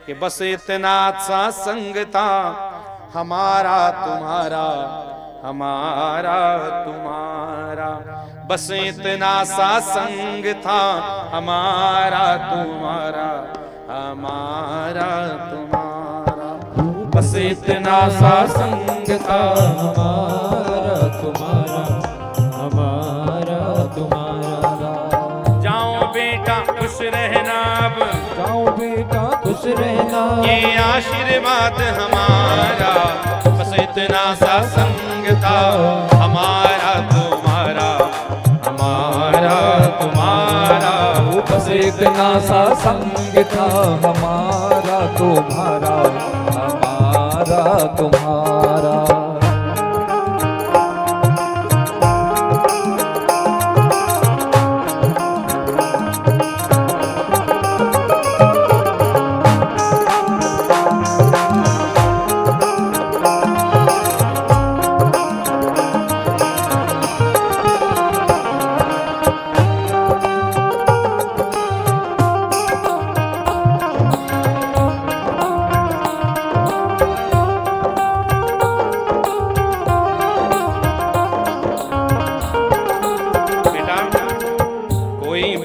कि बस इतना सा संग था हमारा तुम्हारा, हमारा तुम्हारा, बस इतना सा संग था हमारा तुम्हारा, हमारा तुम्हारा, बस इतना सा संग था हमारा तुम्हारा, हमारा तुम्हारा। जाओ बेटा खुश रहना अब, जाओ बेटा खुश रहना, ये आशीर्वाद हमारा, बस इतना सा संग था हमारा तुम्हारा, हमारा तुम्हारा, बस इतना सा संग था हमारा तुम्हारा, हमारा तुम्हारा।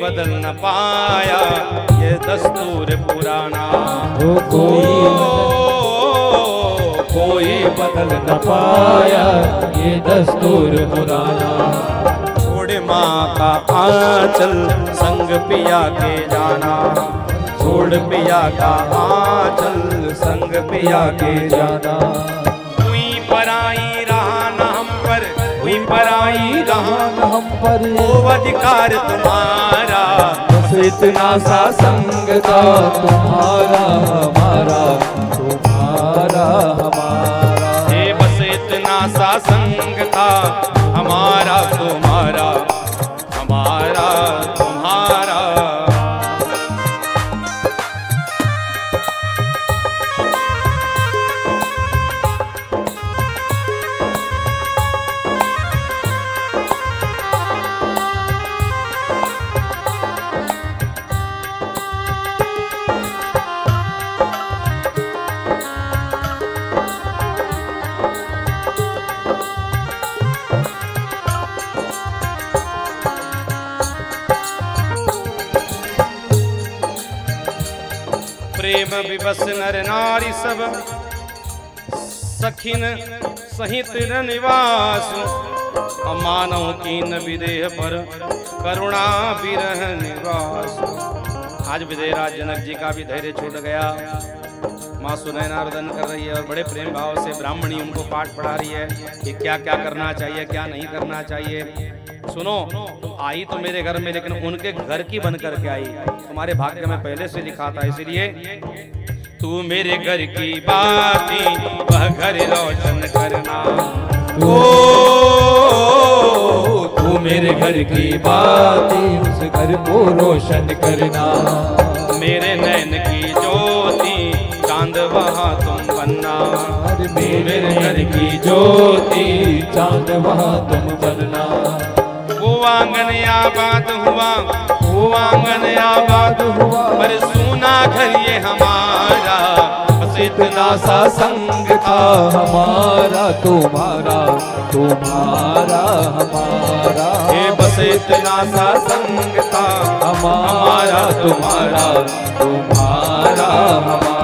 बदल न पाया ये दस्तूर पुराना, कोई बदल न पाया ये दस्तूर पुराना। छोड़ माँ का आंचल संग पिया के जाना, छोड़ पिया का आंचल संग पिया के जाना। हुई पराई रहा न हम पर, हुई पराई रहा न हम पर, वो अधिकार तुम्हारा, बस इतना सा संग था तुम्हारा, हमारा तुम्हारा, हमारा। ये बस इतना सा संग था हमारा तुम्हारा, हमारा तुम्हारा। प्रेम विवश नर नारी सब सखिन सहित निवास, मानव कीन विदेह पर करुणा विरह निवास। आज विदेहराज जनक जी का भी धैर्य छूट गया। माँ सुनैना रुदन कर रही है और बड़े प्रेम भाव से ब्राह्मणी उनको पाठ पढ़ा रही है कि क्या क्या करना चाहिए क्या नहीं करना चाहिए। सुनो, तुम आई तो मेरे घर में, लेकिन उनके घर की बन करके आई। तुम्हारे भाग्य में पहले से लिखा था, इसलिए तू मेरे घर की बाती वह घर रोशन करना। ओ तू मेरे घर की बाती उस घर को रोशन करना। मेरे नैन की ज्योति चांद वहाँ तुम बनना। मेरे घर की ज्योति चांद वहाँ तुम बनना। वो आंगन आबाद हुआ, वो आंगन आबाद हुआ, पर सुना घर ये हमारा। बस इतना सा संग था हमारा तुम्हारा, तुम्हारा हमारा। ये बस इतना सा संग था हमारा तुम्हारा, तुम्हारा हमारा।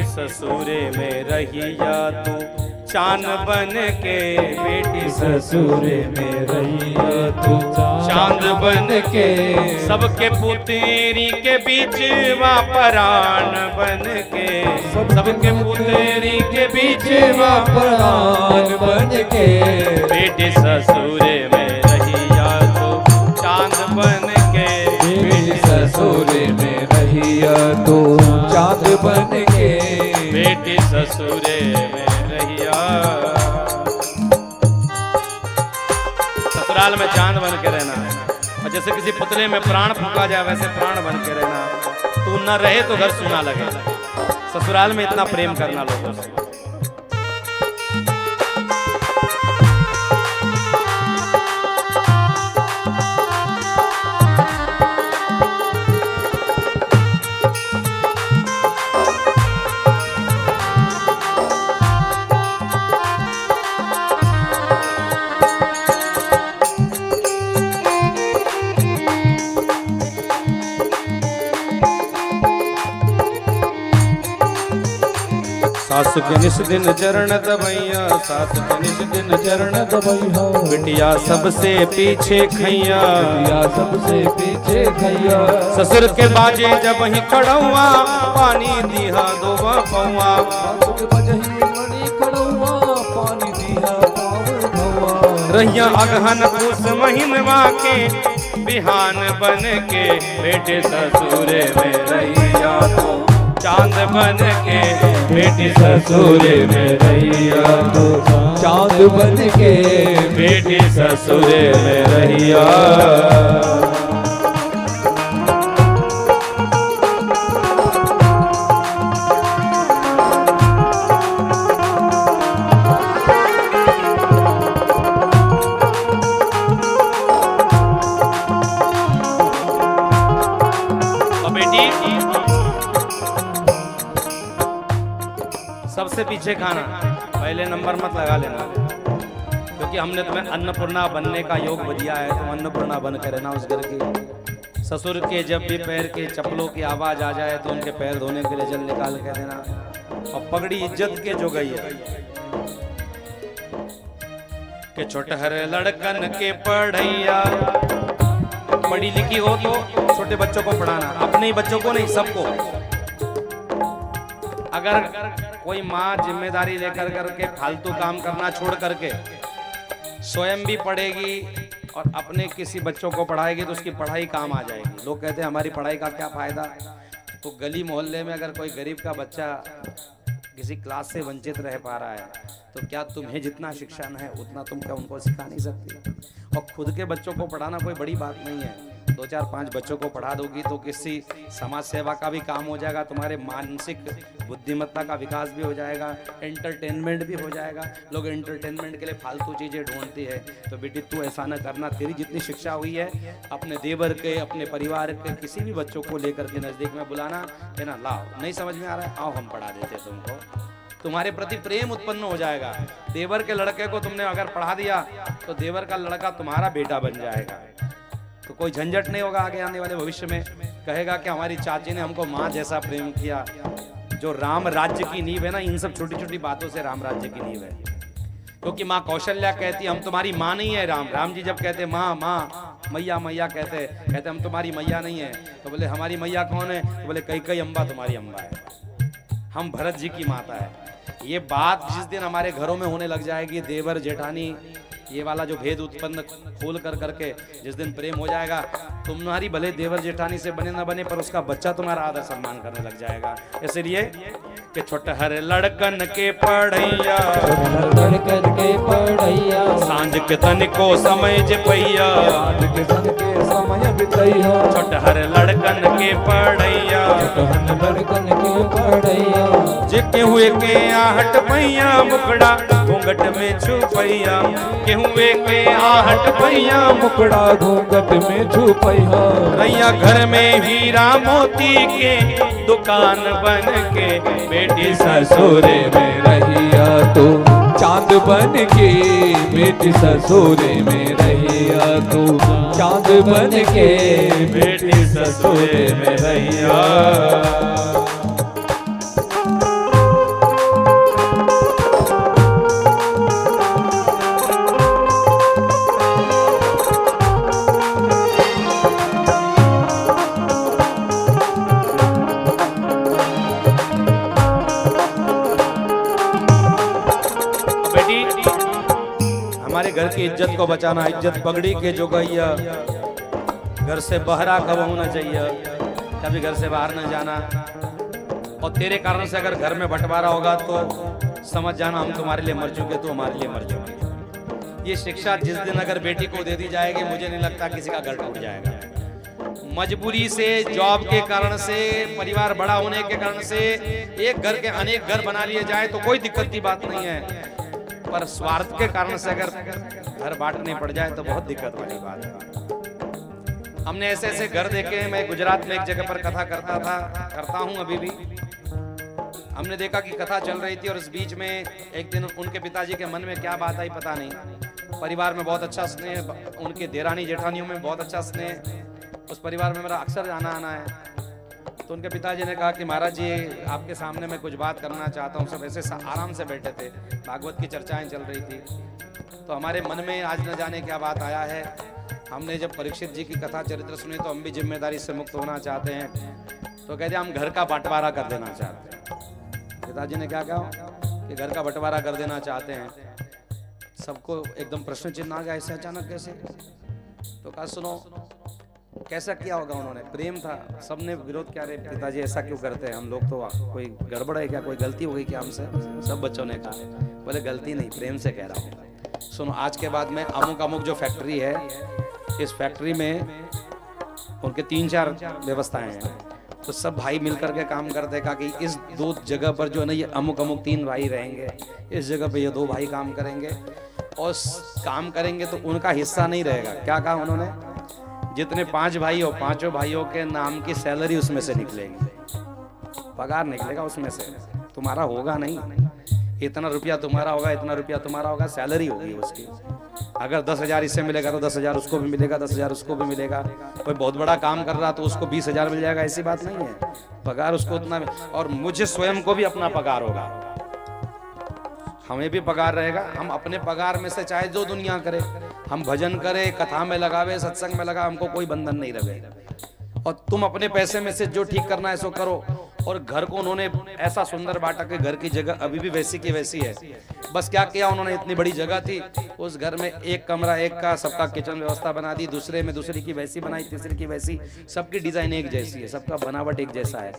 ससुरे में रही जा तू चांद बन के बेटी ससुर में रहिया तू चांद बन के सबके पुतेरी के बीच वा परान बन के सबके पुतेरी के बीच वा परान बन के बेटी ससुर में रहिया तू चांद बन के बेटी ससुर में रहिया तू चांद बन के बेटी ससुर में रहिया। ससुराल में चांद बन के रहना है और जैसे किसी पुतले में प्राण फूंका जाए वैसे प्राण बन के रहना। तू न रहे तो घर सूना लगे। ससुराल में इतना प्रेम करना लोगों से। सास के निस दिन चरण दबैया सास के निस दिन चरण दबैया बिटिया सबसे पीछे खैया बिटिया सबसे पीछे खैया ससुर के बाजे जब ही खड़ौआ पानी दिहा दोवा पौआ पानी दिया रहिया अगहन पूस महीनवा के बिहान बन के बेटे ससुर में रहिया तो चांद बन के बेटी ससुर में रहिया तो चांद बन के बेटी ससुर में रहिया। सबसे पीछे खाना पहले नंबर मत लगा लेना क्योंकि हमने तुम्हें अन्नपूर्णा बनने का योग दिया है। तुम अन्नपूर्णा बन कर रहना उस घर की। ससुर के जब भी पैर के चप्पलों की आवाज आ जाए तो उनके पैर धोने के लिए जल निकाल के देना। और पगड़ी इज्जत के जो गई है कि छोटहर लड़कन के पढ़ैया पढ़ी लिखी हो तो छोटे बच्चों को पढ़ाना, अपने ही बच्चों को नहीं सबको। अगर कोई माँ जिम्मेदारी लेकर करके फालतू काम करना छोड़ करके स्वयं भी पढ़ेगी और अपने किसी बच्चों को पढ़ाएगी तो उसकी पढ़ाई काम आ जाएगी। लोग कहते हैं हमारी पढ़ाई का क्या फायदा। तो गली मोहल्ले में अगर कोई गरीब का बच्चा किसी क्लास से वंचित रह पा रहा है तो क्या तुम्हें जितना शिक्षा है उतना तुम क्या उनको सिखा नहीं सकती। और खुद के बच्चों को पढ़ाना कोई बड़ी बात नहीं है। 2-4-5 बच्चों को पढ़ा दोगी तो किसी समाज सेवा का भी काम हो जाएगा, तुम्हारे मानसिक बुद्धिमत्ता का विकास भी हो जाएगा, एंटरटेनमेंट भी हो जाएगा। लोग एंटरटेनमेंट के लिए फालतू चीज़ें ढूंढती है। तो बेटी तू ऐसा न करना, तेरी जितनी शिक्षा हुई है अपने देवर के अपने परिवार के किसी भी बच्चों को लेकर के नज़दीक में बुलाना, कहना लाओ नहीं समझ में आ रहा है आओ हम पढ़ा देते तुमको। तुम्हारे प्रति प्रेम उत्पन्न हो जाएगा। देवर के लड़के को तुमने अगर पढ़ा दिया तो देवर का लड़का तुम्हारा बेटा बन जाएगा। तो कोई झंझट नहीं होगा आगे आने वाले भविष्य में। कहेगा कि हमारी चाची ने हमको माँ जैसा प्रेम किया। जो राम राज्य की नींव है ना, इन सब छोटी छोटी बातों से राम राज्य की नींव है। क्योंकि माँ कौशल्या कहती हम तुम्हारी माँ नहीं है। राम जी जब कहते माँ माँ मैया मैया कहते हम तुम्हारी मैया नहीं है। तो बोले हमारी मैया कौन है? तो बोले कई अम्बा तुम्हारी अम्बा है, हम भरत जी की माता है। ये बात जिस दिन हमारे घरों में होने लग जाएगी, देवर जेठानी ये वाला जो भेद उत्पन्न खोल कर करके जिस दिन प्रेम हो जाएगा, तुम्हारी भले देवर जेठानी से बने ना बने पर उसका बच्चा तुम्हारा आदर सम्मान करने लग जाएगा। इसलिए कि छोटहर लड़कन के पढ़ैया सांझ के तन को समय जे पैया छोटहर लड़कन के पढ़ैया जे हुए के आहट पैया मुकड़ा घूंघट में छुपैया के हुए के आहट पैया मुकड़ा घूंघट में छुपैया रैया घर में हीरा मोती के दुकान बन के बेटी ससुर में रहिया तो चांद बन के बेटी ससुर में रहिया तो चांद बन के बेटी ससुर में रहिया। हमारे घर की इज्जत को बचाना, इज्जत पगड़ी के जो गैया, घर से बहरा कब होना चाहिए, कभी घर से बाहर न जाना। और तेरे कारण से अगर घर में बंटवारा होगा तो समझ जाना हम तुम्हारे लिए मर चुके, तो हमारे लिए मर चुके। ये शिक्षा जिस दिन अगर बेटी को दे दी जाएगी, मुझे नहीं लगता किसी का घर टूट जाएगा। मजबूरी से, जॉब के कारण से, परिवार बड़ा होने के कारण से एक घर के अनेक घर बना लिए जाए तो कोई दिक्कत की बात नहीं है, पर स्वार्थ के कारण से अगर घर बांटने पड़ जाए तो बहुत दिक्कत वाली बात है। हमने ऐसे ऐसे घर देखे। मैं गुजरात में एक जगह पर कथा करता हूँ अभी भी। हमने देखा कि कथा चल रही थी और इस बीच में एक दिन उनके पिताजी के मन में क्या बात आई पता नहीं। परिवार में बहुत अच्छा स्नेह, उनके देरानी जेठानियों में बहुत अच्छा स्नेह, उस परिवार में मेरा अक्सर आना है। तो उनके पिताजी ने कहा कि महाराज जी आपके सामने मैं कुछ बात करना चाहता हूँ। सब ऐसे आराम से बैठे थे, भागवत की चर्चाएं चल रही थी। तो हमारे मन में आज न जाने क्या बात आया है। हमने जब परीक्षित जी की कथा चरित्र सुनी तो हम भी जिम्मेदारी से मुक्त होना चाहते हैं। तो कहते हम घर का बंटवारा कर देना चाहते हैं। पिताजी ने क्या कहा कि घर का बंटवारा कर देना चाहते हैं। सबको एकदम प्रश्न चिन्ह आ गया, ऐसे अचानक कैसे? तो कहा सुनो कैसा किया होगा उन्होंने, प्रेम था, सबने विरोध किया, रे पिताजी ऐसा क्यों करते हैं, हम लोग तो कोई गड़बड़ है क्या, कोई गलती हो गई क्या हमसे? सब बच्चों ने कहा बोले गलती नहीं, प्रेम से कह रहा हूँ। सुनो आज के बाद में अमुक अमुक जो फैक्ट्री है, इस फैक्ट्री में उनके 3-4 व्यवस्थाएं हैं। तो सब भाई मिलकर के काम करते, कहा कि इस 2 जगह पर जो है ना ये अमुक अमुक 3 भाई रहेंगे, इस जगह पे ये 2 भाई काम करेंगे और काम करेंगे तो उनका हिस्सा नहीं रहेगा। क्या कहा उन्होंने? जितने 5 भाई हो, 5 भाइयों के नाम की सैलरी उसमें से निकलेगी, पगार निकलेगा उसमें से, तुम्हारा होगा नहीं। इतना रुपया तुम्हारा होगा, इतना रुपया तुम्हारा होगा, सैलरी होगी उसकी। अगर 10,000 इससे मिलेगा तो 10,000 उसको भी मिलेगा, 10,000 उसको भी मिलेगा। कोई बहुत बड़ा काम कर रहा तो उसको 20,000 मिल जाएगा, ऐसी बात नहीं है। पगार उसको उतना, और मुझे स्वयं को भी अपना पगार होगा, हमें भी पगार रहेगा। हम अपने पगार में से चाहे जो दुनिया करे, हम भजन करें, कथा में लगावे, सत्संग में लगा, हमको कोई बंधन नहीं रहेगा। और तुम अपने पैसे में से जो ठीक करना है सो करो। और घर को उन्होंने ऐसा सुंदर बांटा कि घर की जगह अभी भी वैसी की वैसी है। बस क्या किया उन्होंने, इतनी बड़ी जगह थी, उस घर में एक कमरा एक का सबका किचन व्यवस्था बना दी, दूसरे में दूसरी की वैसी बनाई, तीसरी की वैसी, सबकी डिजाइन एक जैसी है, सबका बनावट एक जैसा है।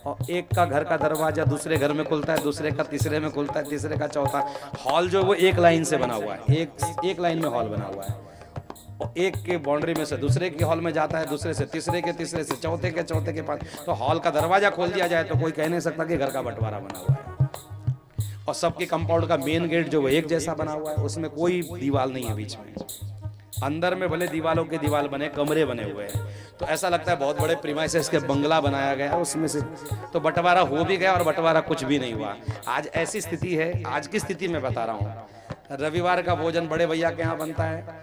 और एक का घर का दरवाजा दूसरे घर में खुलता है, दूसरे का तीसरे में खुलता है, तीसरे का चौथा। हॉल जो वो एक लाइन से बना हुआ है, एक लाइन में हॉल बना हुआ है। एक के बाउंड्री में से दूसरे के हॉल में जाता है, दूसरे से तीसरे के, तीसरे से चौथे के पास। तो हॉल का दरवाजा खोल दिया जाए तो कोई कह नहीं सकता कि घर का बंटवारा बना हुआ है। और सबके कंपाउंड का मेन गेट जो है एक जैसा बना हुआ है, उसमें कोई दीवार नहीं है बीच में। अंदर में भले दीवालों के दीवार बने, कमरे बने हुए हैं, तो ऐसा लगता है बहुत बड़े प्रीमाइसेस के बंगला बनाया गया उसमें से। तो बंटवारा हो भी गया और बंटवारा कुछ भी नहीं हुआ। आज ऐसी स्थिति है, आज की स्थिति में बता रहा हूँ। रविवार का भोजन बड़े भैया के यहाँ बनता है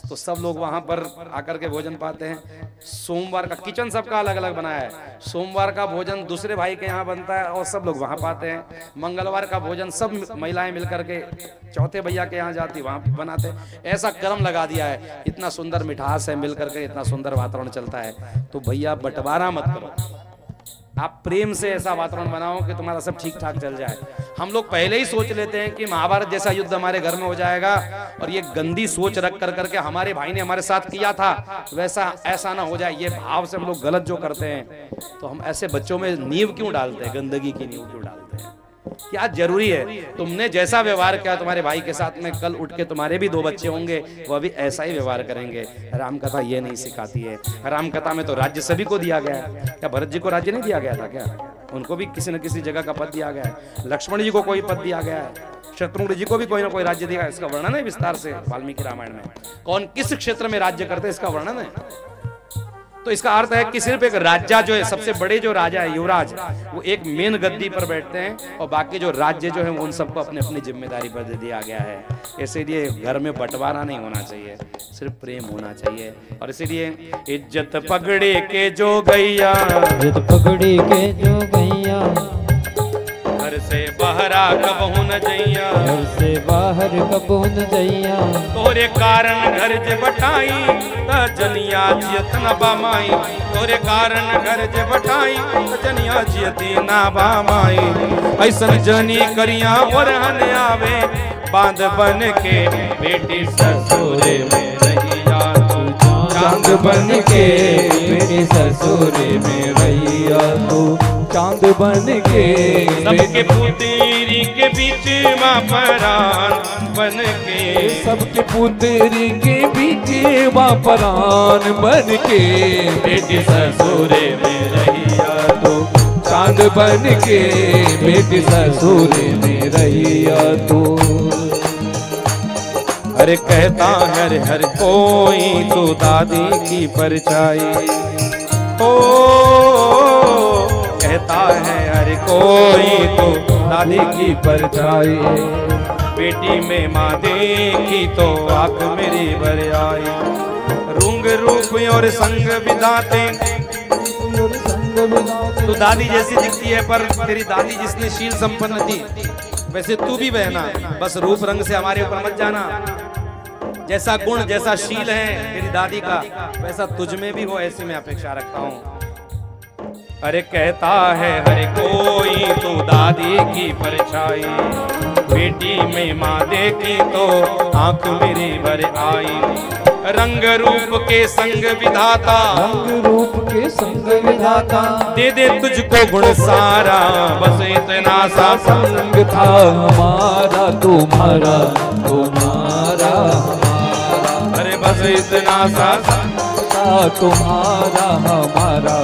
तो सब लोग वहां पर आकर के भोजन पाते हैं। सोमवार का किचन सबका अलग अलग बनाया है, सोमवार का भोजन दूसरे भाई के यहाँ बनता है और सब लोग वहां पाते हैं। मंगलवार का भोजन सब महिलाएं मिलकर के चौथे भैया के यहाँ जाती, वहां बनाते। ऐसा क्रम लगा दिया है, इतना सुंदर मिठास है, मिलकर के इतना सुंदर वातावरण चलता है। तो भैया बंटवारा मत करो, आप प्रेम से ऐसा वातावरण बनाओ कि तुम्हारा सब ठीक ठाक चल जाए। हम लोग पहले ही सोच लेते हैं कि महाभारत जैसा युद्ध हमारे घर में हो जाएगा, और ये गंदी सोच रख कर करके हमारे भाई ने हमारे साथ किया था वैसा ऐसा ना हो जाए, ये भाव से हम लोग गलत जो करते हैं। तो हम ऐसे बच्चों में नींव क्यों डालते हैं, गंदगी की नींव क्यों डालते हैं? क्या जरूरी है? तुमने जैसा व्यवहार किया तुम्हारे भाई के साथ में, कल उठ के तुम्हारे भी 2 बच्चे होंगे, वह भी ऐसा ही व्यवहार करेंगे। रामकथा ये नहीं सिखाती है। रामकथा में तो राज्य सभी को दिया गया है। क्या भरत जी को राज्य नहीं दिया गया था क्या? उनको भी किसी न किसी जगह का पद दिया गया है। लक्ष्मण जी को कोई पद दिया गया है, शत्रुघ्न जी को भी कोई ना कोई राज्य दिया है। इसका वर्णन है विस्तार से वाल्मीकि रामायण में, कौन किस क्षेत्र में राज्य करते हैं इसका वर्णन है। तो इसका अर्थ है कि सिर्फ एक राजा जो है, सबसे बड़े जो राजा है युवराज, वो एक मेन गद्दी पर बैठते हैं और बाकी जो राज्य जो है उन सबको अपने अपनी जिम्मेदारी पर दे दिया गया है। इसीलिए घर में बंटवारा नहीं होना चाहिए, सिर्फ प्रेम होना चाहिए। और इसीलिए इज्जत पगड़ी के जो गैया, इज्जत पगड़ी के जो गैया, घर से बहरा कबहू न जइया, घर से बाहर कबहू न जइया। तोरे कारण घर जे बटाई त जनिया जियत न बामाई, तोरे कारण घर जे बटाई त जनिया जियती ना बामाई। ऐसन जनी करिया और हन आवे, बांध बन के बेटी ससुरे में रहिया तू चांद बन के मेरे ससुरे में रहिया तू चांद बन के सबके पुत्री के बीच माँ परान बन के सबके पुत्री के बीच माँ परान बन के बेटी ससुरे में रहिया तू चांद बन के बेटी ससुरे में रहिया तू। अरे कहता हर हर कोई तो दादी की परछाई ओ कहता है हर कोई तो दादी की परछाई बेटी में माँ देखी तो आंख मेरी भर आई रूंग रूप और संग विधाते तू दादी जैसी दिखती है पर तेरी दादी जिसने शील संपन्न थी वैसे तू भी बहना बस रूप रंग से हमारे ऊपर मत जाना जैसा गुण जैसा शील है तेरी दादी का वैसा तुझ में भी हो ऐसी मैं अपेक्षा रखता हूँ। अरे कहता है हर कोई तो दादी की परछाई बेटी में माँ देखी तो आंख मेरी भर आई रंग रूप के संग विधाता रंग रूप के संग विधाता दे दे तुझको गुण सारा बस इतना सा संग था हमारा तुम्हारा तुम्हारा अरे बस इतना सा तुम्हारा हमारा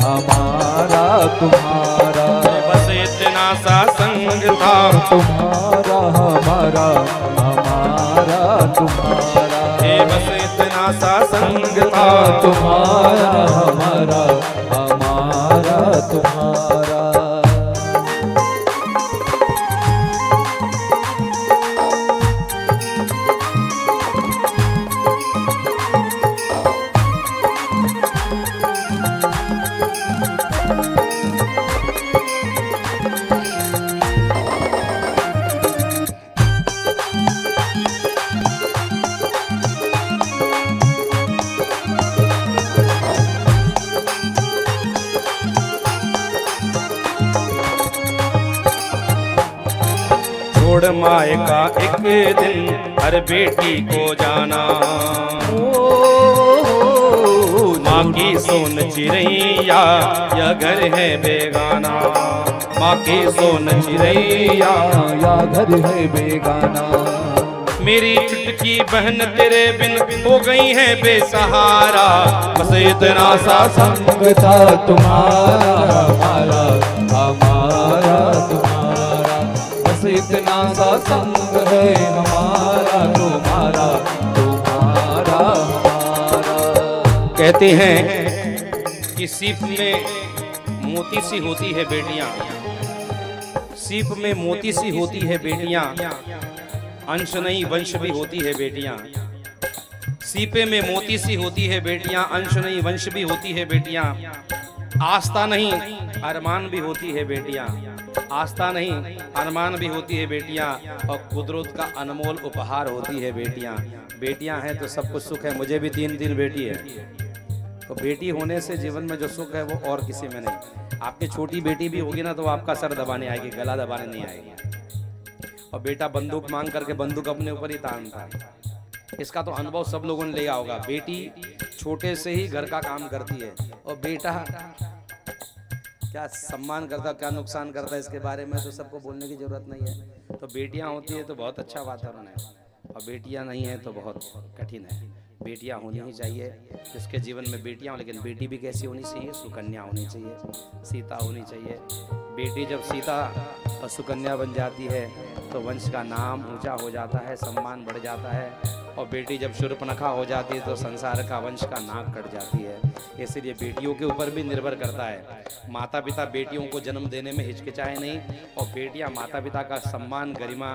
हमारा तुम्हारा बस इतना सा संग था तुम्हारा हमारा हमारा तुम्हारा बस इतना सा संग था तुम्हारा हमारा हमारा तुम्हारा। छोड़ माए का एक दिन हर बेटी को जाना माँ की सोन चिड़ैया यह घर है बेगाना माँ की सोन चिड़ैया या घर है बेगाना मेरी चुटकी बहन तेरे बिन हो गई है बेसहारा बस इतना सा संग था तुम्हारा हमारा हमारा तुम्हारा बस इतना सा संग है हमारा तुम्हारा तुम्हारा हमारा। कहते हैं कि सीप में मोती सी होती है बेटियां सीप में मोती सी होती है बेटियां अंश नहीं वंश भी होती है बेटियां सीपे में मोती सी होती है बेटियां अंश नहीं वंश भी होती है बेटियां आस्था नहीं अरमान भी होती है बेटियां आस्था नहीं अरमान भी होती है बेटियां और कुदरत का अनमोल उपहार होती है बेटियां बेटियां हैं तो सब कुछ सुख है मुझे भी 3 बेटी है तो बेटी होने से जीवन में जो सुख है वो और किसी में नहीं आपकी छोटी बेटी भी होगी ना तो आपका सर दबाने आएगी गला दबाने नहीं आएगी और बेटा बंदूक मांग करके बंदूक अपने ऊपर ही तानता है इसका तो अनुभव सब लोगों ने लिया होगा बेटी छोटे से ही घर का काम करती है और बेटा क्या सम्मान करता क्या नुकसान करता है इसके बारे में तो सबको बोलने की जरूरत नहीं है तो बेटियां होती है तो बहुत अच्छा वातावरण है और बेटियां नहीं है तो बहुत कठिन है बेटियां होनी ही चाहिए जिसके जीवन में बेटियां हो लेकिन बेटी भी कैसी होनी चाहिए सुकन्या होनी चाहिए सीता होनी चाहिए बेटी जब सीता और सुकन्या बन जाती है तो वंश का नाम ऊंचा हो जाता है सम्मान बढ़ जाता है और बेटी जब शूर्पणखा हो जाती है तो संसार का वंश का नाक कट जाती है इसलिए बेटियों के ऊपर भी निर्भर करता है माता पिता बेटियों को जन्म देने में हिचकिचाए नहीं और बेटियां माता पिता का सम्मान गरिमा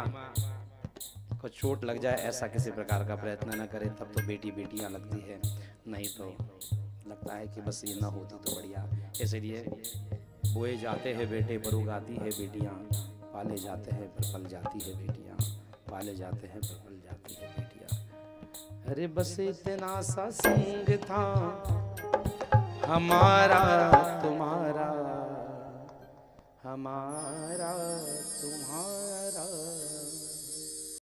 को चोट लग जाए ऐसा किसी प्रकार का प्रयत्न न करे तब तो बेटी बेटियां लगती है नहीं तो लगता है कि बस ये ना होती तो बढ़िया इसलिए बोए जाते हैं बेटे पर उगाती है बेटियां पाले जाते हैं पर पल जाती है बेटियां पाले जाते हैं पर पल जाती है बेटियां अरे बस इतना सा संग था हमारा तुम्हारा हमारा तुम्हारा